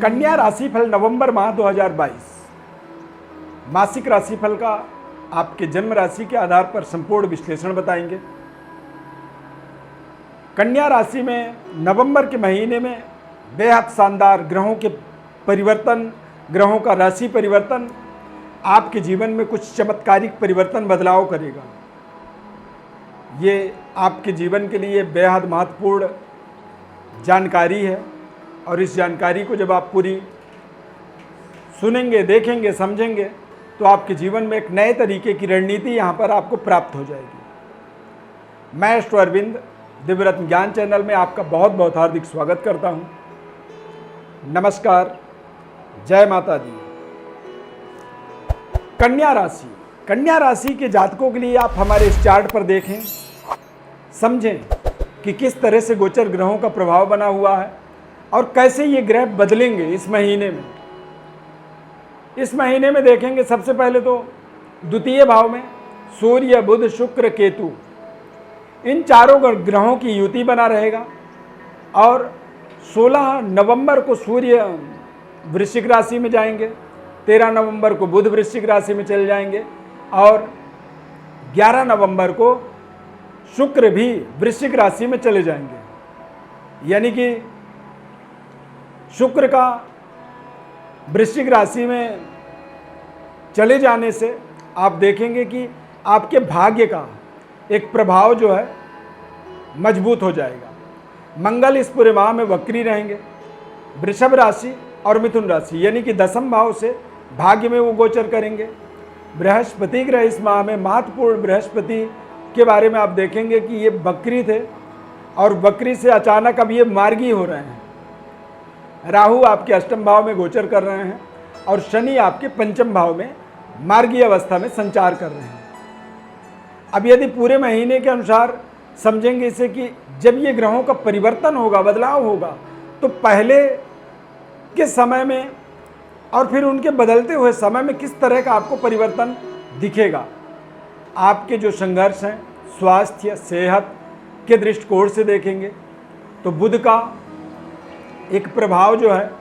कन्या राशिफल नवंबर माह 2022 मासिक राशिफल का आपके जन्म राशि के आधार पर संपूर्ण विश्लेषण बताएंगे। कन्या राशि में नवंबर के महीने में बेहद शानदार ग्रहों के परिवर्तन, ग्रहों का राशि परिवर्तन आपके जीवन में कुछ चमत्कारिक परिवर्तन बदलाव करेगा। ये आपके जीवन के लिए बेहद महत्वपूर्ण जानकारी है और इस जानकारी को जब आप पूरी सुनेंगे, देखेंगे, समझेंगे तो आपके जीवन में एक नए तरीके की रणनीति यहाँ पर आपको प्राप्त हो जाएगी। मैं एस्ट्रो अरविंद दिव्यरत्न ज्ञान चैनल में आपका बहुत बहुत हार्दिक स्वागत करता हूँ। नमस्कार, जय माता दी। कन्या राशि के जातकों के लिए आप हमारे इस चार्ट पर देखें, समझें कि किस तरह से गोचर ग्रहों का प्रभाव बना हुआ है और कैसे ये ग्रह बदलेंगे इस महीने में। इस महीने में देखेंगे सबसे पहले तो द्वितीय भाव में सूर्य, बुध, शुक्र, केतु, इन चारों ग्रहों की युति बना रहेगा और 16 नवंबर को सूर्य वृश्चिक राशि में जाएंगे, 13 नवंबर को बुध वृश्चिक राशि में चले जाएंगे और 11 नवंबर को शुक्र भी वृश्चिक राशि में चले जाएंगे। यानी कि शुक्र का वृश्चिक राशि में चले जाने से आप देखेंगे कि आपके भाग्य का एक प्रभाव जो है मजबूत हो जाएगा। मंगल इस पूरे माह में वक्री रहेंगे, वृषभ राशि और मिथुन राशि यानी कि 10वें भाव से भाग्य में वो गोचर करेंगे। बृहस्पति ग्रह इस माह में महत्वपूर्ण, बृहस्पति के बारे में आप देखेंगे कि ये वक्री थे और वक्री से अचानक अब ये मार्गी हो रहे हैं। राहु आपके 8वें भाव में गोचर कर रहे हैं और शनि आपके 5वें भाव में मार्गी अवस्था में संचार कर रहे हैं। अब यदि पूरे महीने के अनुसार समझेंगे इसे कि जब ये ग्रहों का परिवर्तन होगा, बदलाव होगा, तो पहले के समय में और फिर उनके बदलते हुए समय में किस तरह का आपको परिवर्तन दिखेगा। आपके जो संघर्ष हैं स्वास्थ्य, सेहत के दृष्टिकोण से देखेंगे तो बुध का एक प्रभाव जो है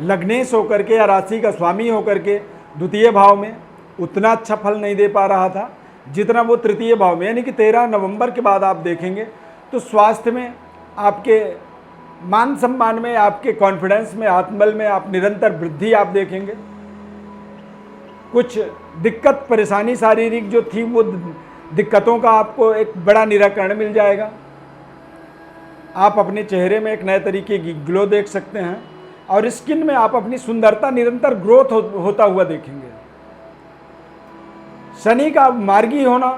लग्नेश होकर के या राशि का स्वामी होकर के द्वितीय भाव में उतना अच्छा फल नहीं दे पा रहा था जितना वो तृतीय भाव में, यानी कि 13 नवंबर के बाद आप देखेंगे तो स्वास्थ्य में, आपके मान सम्मान में, आपके कॉन्फिडेंस में, आत्मबल में आप निरंतर वृद्धि आप देखेंगे। कुछ दिक्कत परेशानी शारीरिक जो थी वो दिक्कतों का आपको एक बड़ा निराकरण मिल जाएगा। आप अपने चेहरे में एक नए तरीके की ग्लो देख सकते हैं और स्किन में आप अपनी सुंदरता निरंतर ग्रोथ होता हुआ देखेंगे। शनि का मार्गी होना,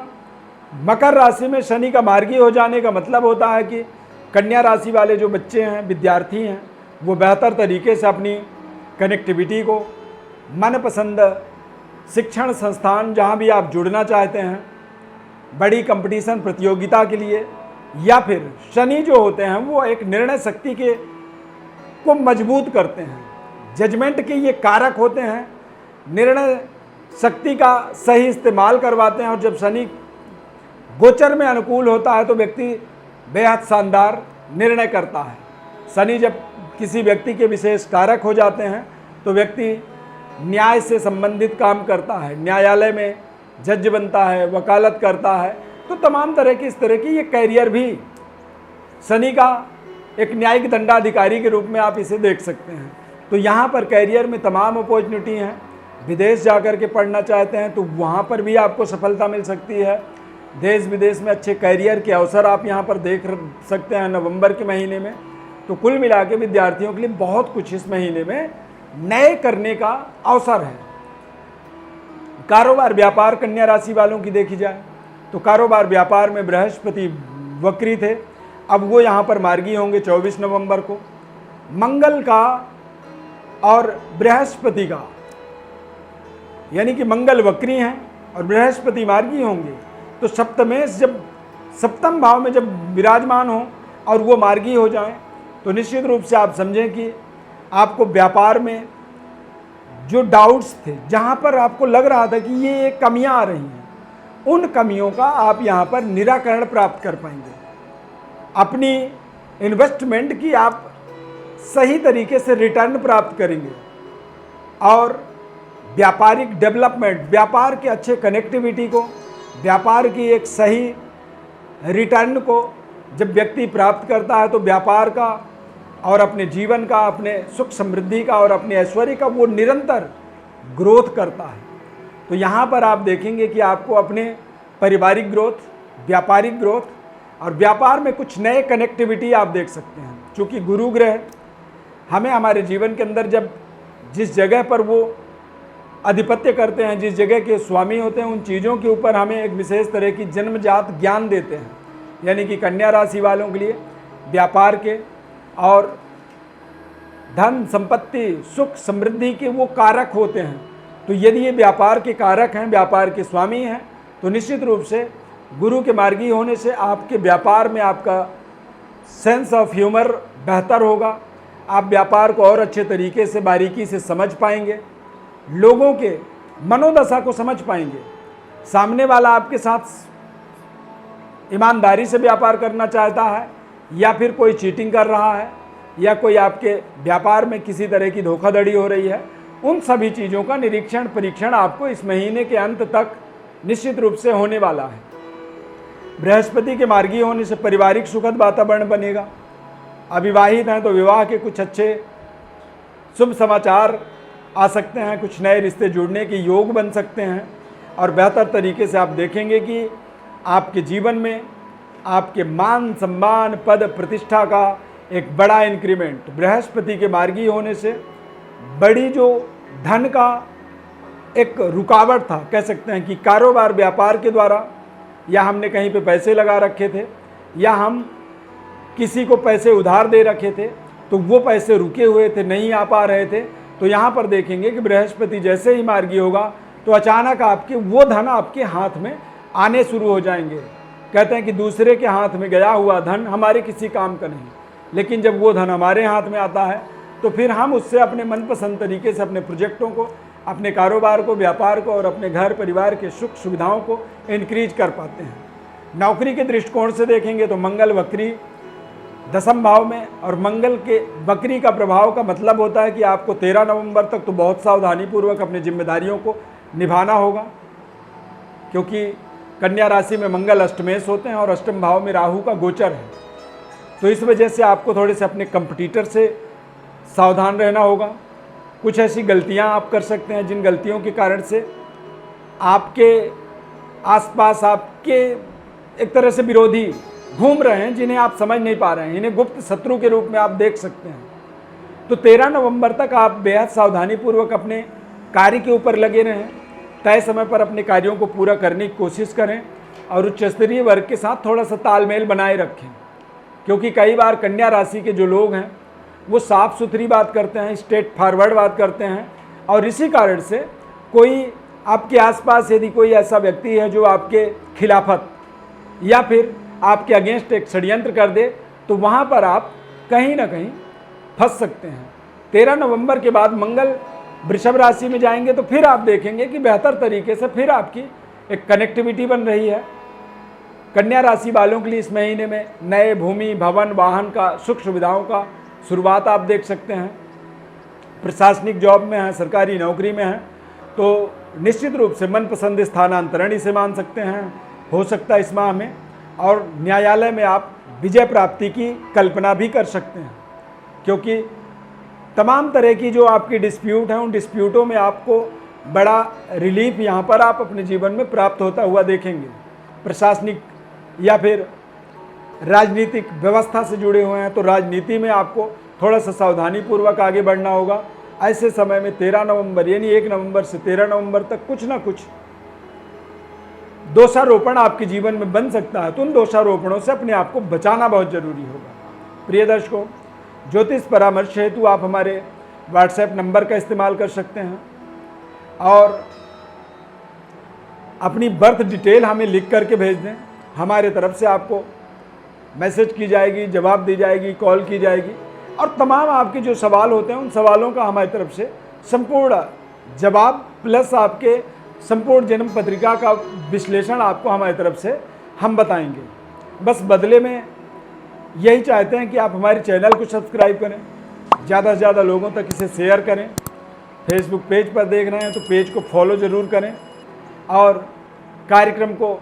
मकर राशि में शनि का मार्गी हो जाने का मतलब होता है कि कन्या राशि वाले जो बच्चे हैं, विद्यार्थी हैं, वो बेहतर तरीके से अपनी कनेक्टिविटी को, मनपसंद शिक्षण संस्थान जहाँ भी आप जुड़ना चाहते हैं, बड़ी कंपटीशन प्रतियोगिता के लिए, या फिर शनि जो होते हैं वो एक निर्णय शक्ति के को मजबूत करते हैं, जजमेंट के ये कारक होते हैं, निर्णय शक्ति का सही इस्तेमाल करवाते हैं। और जब शनि गोचर में अनुकूल होता है तो व्यक्ति बेहद शानदार निर्णय करता है। शनि जब किसी व्यक्ति के विशेष कारक हो जाते हैं तो व्यक्ति न्याय से संबंधित काम करता है, न्यायालय में जज बनता है, वकालत करता है, तो तमाम तरह की इस तरह की ये कैरियर भी शनि का एक न्यायिक दंडाधिकारी के रूप में आप इसे देख सकते हैं। तो यहाँ पर कैरियर में तमाम अपॉर्चुनिटी हैं। विदेश जाकर के पढ़ना चाहते हैं तो वहाँ पर भी आपको सफलता मिल सकती है। देश विदेश में अच्छे कैरियर के अवसर आप यहाँ पर देख सकते हैं नवंबर के महीने में। तो कुल मिला के विद्यार्थियों के लिए बहुत कुछ इस महीने में नए करने का अवसर है। कारोबार व्यापार कन्या राशि वालों की देखी जाए तो कारोबार व्यापार में बृहस्पति वक्री थे, अब वो यहाँ पर मार्गी होंगे 24 नवंबर को। मंगल का और बृहस्पति का, यानी कि मंगल वक्री हैं और बृहस्पति मार्गी होंगे, तो सप्तमेश जब 7वें भाव में जब विराजमान हो और वो मार्गी हो जाएं तो निश्चित रूप से आप समझें कि आपको व्यापार में जो डाउट्स थे, जहाँ पर आपको लग रहा था कि ये कमियाँ आ रही हैं, उन कमियों का आप यहाँ पर निराकरण प्राप्त कर पाएंगे। अपनी इन्वेस्टमेंट की आप सही तरीके से रिटर्न प्राप्त करेंगे और व्यापारिक डेवलपमेंट, व्यापार के अच्छे कनेक्टिविटी को, व्यापार की एक सही रिटर्न को जब व्यक्ति प्राप्त करता है तो व्यापार का और अपने जीवन का, अपने सुख समृद्धि का और अपने ऐश्वर्य का वो निरंतर ग्रोथ करता है। तो यहाँ पर आप देखेंगे कि आपको अपने पारिवारिक ग्रोथ, व्यापारिक ग्रोथ और व्यापार में कुछ नए कनेक्टिविटी आप देख सकते हैं। चूँकि गुरु ग्रह हमें हमारे जीवन के अंदर जब जिस जगह पर वो आधिपत्य करते हैं, जिस जगह के स्वामी होते हैं, उन चीज़ों के ऊपर हमें एक विशेष तरह की जन्मजात ज्ञान देते हैं। यानी कि कन्या राशि वालों के लिए व्यापार के और धन संपत्ति सुख समृद्धि के वो कारक होते हैं। तो यदि ये व्यापार के कारक हैं, व्यापार के स्वामी हैं, तो निश्चित रूप से गुरु के मार्गी होने से आपके व्यापार में आपका सेंस ऑफ ह्यूमर बेहतर होगा। आप व्यापार को और अच्छे तरीके से बारीकी से समझ पाएंगे, लोगों के मनोदशा को समझ पाएंगे। सामने वाला आपके साथ ईमानदारी से व्यापार करना चाहता है या फिर कोई चीटिंग कर रहा है या कोई आपके व्यापार में किसी तरह की धोखाधड़ी हो रही है, उन सभी चीज़ों का निरीक्षण परीक्षण आपको इस महीने के अंत तक निश्चित रूप से होने वाला है। बृहस्पति के मार्गी होने से पारिवारिक सुखद वातावरण बनेगा। अविवाहित हैं तो विवाह के कुछ अच्छे शुभ समाचार आ सकते हैं, कुछ नए रिश्ते जुड़ने के योग बन सकते हैं और बेहतर तरीके से आप देखेंगे कि आपके जीवन में आपके मान सम्मान पद प्रतिष्ठा का एक बड़ा इंक्रीमेंट बृहस्पति के मार्गी होने से, बड़ी जो धन का एक रुकावट था, कह सकते हैं कि कारोबार व्यापार के द्वारा या हमने कहीं पे पैसे लगा रखे थे या हम किसी को पैसे उधार दे रखे थे तो वो पैसे रुके हुए थे, नहीं आ पा रहे थे। तो यहाँ पर देखेंगे कि बृहस्पति जैसे ही मार्गी होगा तो अचानक आपके वो धन आपके हाथ में आने शुरू हो जाएंगे। कहते हैं कि दूसरे के हाथ में गया हुआ धन हमारे किसी काम का नहीं, लेकिन जब वो धन हमारे हाथ में आता है तो फिर हम उससे अपने मनपसंद तरीके से अपने प्रोजेक्टों को, अपने कारोबार को, व्यापार को और अपने घर परिवार के सुख सुविधाओं को इंक्रीज कर पाते हैं। नौकरी के दृष्टिकोण से देखेंगे तो मंगल वक्री दसम भाव में, और मंगल के वक्री का प्रभाव का मतलब होता है कि आपको 13 नवंबर तक तो बहुत सावधानीपूर्वक अपनी जिम्मेदारियों को निभाना होगा, क्योंकि कन्या राशि में मंगल अष्टमेश होते हैं और अष्टम भाव में राहु का गोचर है। तो इस वजह से आपको थोड़े से अपने कंपटीटर से सावधान रहना होगा। कुछ ऐसी गलतियां आप कर सकते हैं जिन गलतियों के कारण से आपके आसपास आपके एक तरह से विरोधी घूम रहे हैं, जिन्हें आप समझ नहीं पा रहे हैं, इन्हें गुप्त शत्रु के रूप में आप देख सकते हैं। तो 13 नवंबर तक आप बेहद सावधानीपूर्वक अपने कार्य के ऊपर लगे रहें, तय समय पर अपने कार्यों को पूरा करने की कोशिश करें और उच्च स्तरीय वर्ग के साथ थोड़ा सा तालमेल बनाए रखें, क्योंकि कई बार कन्या राशि के जो लोग हैं वो साफ सुथरी बात करते हैं, स्ट्रेट फॉरवर्ड बात करते हैं, और इसी कारण से कोई आपके आसपास यदि कोई ऐसा व्यक्ति है जो आपके खिलाफत या फिर आपके अगेंस्ट एक षड्यंत्र कर दे तो वहाँ पर आप कहीं ना कहीं फंस सकते हैं। 13 नवंबर के बाद मंगल वृषभ राशि में जाएंगे तो फिर आप देखेंगे कि बेहतर तरीके से फिर आपकी एक कनेक्टिविटी बन रही है। कन्या राशि वालों के लिए इस महीने में नए भूमि भवन वाहन का सुख सुविधाओं का शुरुआत आप देख सकते हैं। प्रशासनिक जॉब में हैं, सरकारी नौकरी में हैं, तो निश्चित रूप से मनपसंद स्थानांतरण इसे मान सकते हैं, हो सकता है इस माह में, और न्यायालय में आप विजय प्राप्ति की कल्पना भी कर सकते हैं, क्योंकि तमाम तरह की जो आपकी डिस्प्यूट हैं उन डिस्प्यूटों में आपको बड़ा रिलीफ यहाँ पर आप अपने जीवन में प्राप्त होता हुआ देखेंगे। प्रशासनिक या फिर राजनीतिक व्यवस्था से जुड़े हुए हैं तो राजनीति में आपको थोड़ा सा सावधानीपूर्वक आगे बढ़ना होगा। ऐसे समय में 13 नवंबर यानी 1 नवंबर से 13 नवंबर तक कुछ ना कुछ दोषारोपण आपके जीवन में बन सकता है, तो उन दोषारोपणों से अपने आप को बचाना बहुत जरूरी होगा। प्रिय दर्शकों, ज्योतिष परामर्श हेतु आप हमारे व्हाट्सएप नंबर का इस्तेमाल कर सकते हैं और अपनी बर्थ डिटेल हमें लिख करके भेज दें। हमारे तरफ से आपको मैसेज की जाएगी, जवाब दी जाएगी, कॉल की जाएगी, और तमाम आपके जो सवाल होते हैं उन सवालों का हमारी तरफ से संपूर्ण जवाब प्लस आपके संपूर्ण जन्म पत्रिका का विश्लेषण आपको हमारी तरफ से हम बताएंगे। बस बदले में यही चाहते हैं कि आप हमारे चैनल को सब्सक्राइब करें, ज़्यादा से ज़्यादा लोगों तक इसे शेयर करें। फेसबुक पेज पर देख रहे हैं तो पेज को फॉलो ज़रूर करें, और कार्यक्रम को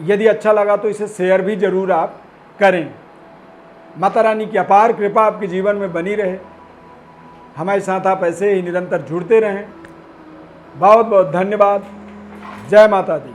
यदि अच्छा लगा तो इसे शेयर भी ज़रूर आप करें। माता रानी की अपार कृपा आपके जीवन में बनी रहे। हमारे साथ आप ऐसे ही निरंतर जुड़ते रहें। बहुत बहुत धन्यवाद। जय माता दी।